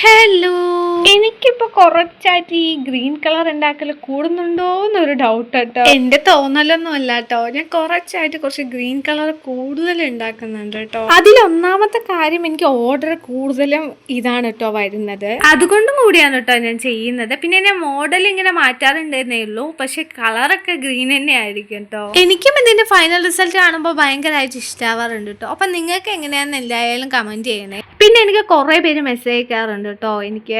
Hello, എനിക്കിപ്പോ കുറച്ചായിട്ട് ഈ ഗ്രീൻ കളർ ഉണ്ടാക്കൽ കൂടുന്നുണ്ടോ എന്നൊരു ഡൗട്ട് കേട്ടോ. എന്റെ തോന്നലൊന്നും അല്ല കേട്ടോ, ഞാൻ കുറച്ചായിട്ട് കുറച്ച് ഗ്രീൻ കളർ കൂടുതൽ ഉണ്ടാക്കുന്നുണ്ട് കേട്ടോ. അതിലൊന്നാമത്തെ കാര്യം എനിക്ക് ഓർഡർ കൂടുതലും ഇതാണ് കേട്ടോ വരുന്നത്, അതുകൊണ്ടും കൂടിയാണ് കേട്ടോ ഞാൻ ചെയ്യുന്നത്. പിന്നെ ഞാൻ മോഡൽ ഇങ്ങനെ മാറ്റാറുണ്ടെന്നേ ഉള്ളൂ, പക്ഷെ കളറൊക്കെ ഗ്രീൻ തന്നെ ആയിരിക്കും കേട്ടോ. എനിക്കും ഇതിന്റെ ഫൈനൽ റിസൾട്ട് കാണുമ്പോൾ ഭയങ്കരമായിട്ട് ഇഷ്ടാവാറുണ്ട് കേട്ടോ. അപ്പൊ നിങ്ങൾക്ക് എങ്ങനെയാണെന്ന് എന്തായാലും കമന്റ് ചെയ്യണേ. പിന്നെ എനിക്ക് കുറേ പേര് മെസ്സേജ് അയക്കാറുണ്ട് കേട്ടോ, എനിക്ക്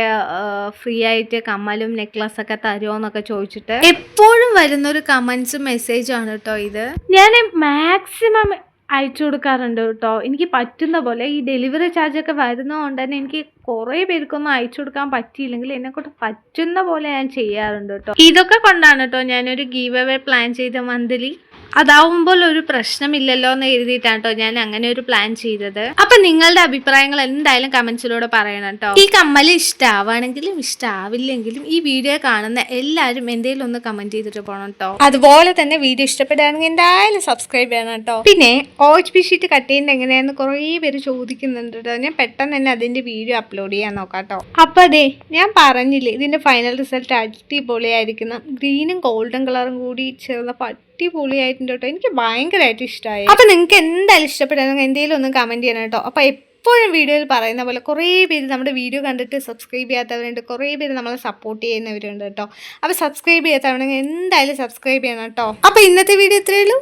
ഫ്രീ ആയിട്ട് കമ്മലും നെക്ലസ് ഒക്കെ തരുമോ എന്നൊക്കെ ചോദിച്ചിട്ട്. എപ്പോഴും വരുന്നൊരു കമൻസും മെസ്സേജും ആണ് കേട്ടോ ഇത്. ഞാൻ മാക്സിമം അയച്ചു കൊടുക്കാറുണ്ട് കേട്ടോ, എനിക്ക് പറ്റുന്ന പോലെ. ഈ ഡെലിവറി ചാർജ് ഒക്കെ വരുന്നതുകൊണ്ട് തന്നെ എനിക്ക് കുറേ പേർക്കൊന്നും അയച്ചു കൊടുക്കാൻ പറ്റിയില്ലെങ്കിൽ എന്നെക്കൊണ്ട് പറ്റുന്ന പോലെ ഞാൻ ചെയ്യാറുണ്ട് കേട്ടോ. ഇതൊക്കെ കൊണ്ടാണ് കേട്ടോ ഞാനൊരു ഗീവ് അവേ പ്ലാൻ ചെയ്ത മന്ത്ലി. അതാവുമ്പോൾ ഒരു പ്രശ്നമില്ലല്ലോ എന്ന് എഴുതിയിട്ടാണ് കേട്ടോ ഞാൻ അങ്ങനെ ഒരു പ്ലാൻ ചെയ്തത്. അപ്പൊ നിങ്ങളുടെ അഭിപ്രായങ്ങൾ എന്തായാലും കമന്റ്സിലൂടെ പറയണം കേട്ടോ. ഈ കമ്മല് ഇഷ്ടാവാണെങ്കിലും ഇഷ്ടാവില്ലെങ്കിലും ഈ വീഡിയോ കാണുന്ന എല്ലാവരും എന്തെങ്കിലും ഒന്ന് കമന്റ് ചെയ്തിട്ട് പോകണം കേട്ടോ. അതുപോലെ തന്നെ വീഡിയോ ഇഷ്ടപ്പെടുകയാണെങ്കിൽ എന്തായാലും സബ്സ്ക്രൈബ് ചെയ്യണം കേട്ടോ. പിന്നെ OHP ഷീറ്റ് കട്ട് ചെയ്യുന്നത് എങ്ങനെയാന്ന് കുറേ പേര് ചോദിക്കുന്നുണ്ട് കേട്ടോ. ഞാൻ പെട്ടെന്ന് തന്നെ അതിന്റെ വീഡിയോ അപ്ലോഡ് ചെയ്യാൻ നോക്കാം കേട്ടോ. അപ്പൊ അതെ, ഞാൻ പറഞ്ഞില്ലേ ഇതിന്റെ ഫൈനൽ റിസൾട്ട് അടിപൊളിയായിരിക്കുന്ന ഗ്രീനും ഗോൾഡൻ കളറും കൂടി ചേർന്ന അടിപൊളിയായിട്ടുണ്ട് കേട്ടോ. എനിക്ക് ഭയങ്കരമായിട്ട് ഇഷ്ടമായി. അപ്പൊ നിങ്ങൾക്ക് എന്തായാലും ഇഷ്ടപ്പെട്ടാൽ എന്തെങ്കിലും ഒന്ന് കമന്റ് ചെയ്യണം കേട്ടോ. അപ്പൊ എപ്പോഴും വീഡിയോയിൽ പറയുന്ന പോലെ കുറേ പേര് നമ്മുടെ വീഡിയോ കണ്ടിട്ട് സബ്സ്ക്രൈബ് ചെയ്യാത്തവരുണ്ട്, കുറേ പേര് നമ്മളെ സപ്പോർട്ട് ചെയ്യുന്നവരുണ്ട് കേട്ടോ. അപ്പോൾ സബ്സ്ക്രൈബ് ചെയ്യാത്തവരുണ്ടെങ്കിൽ എന്തായാലും സബ്സ്ക്രൈബ് ചെയ്യണം കേട്ടോ. അപ്പോൾ ഇന്നത്തെ വീഡിയോ ഇത്രയേ ഉള്ളൂ.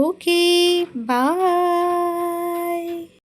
Okay, by.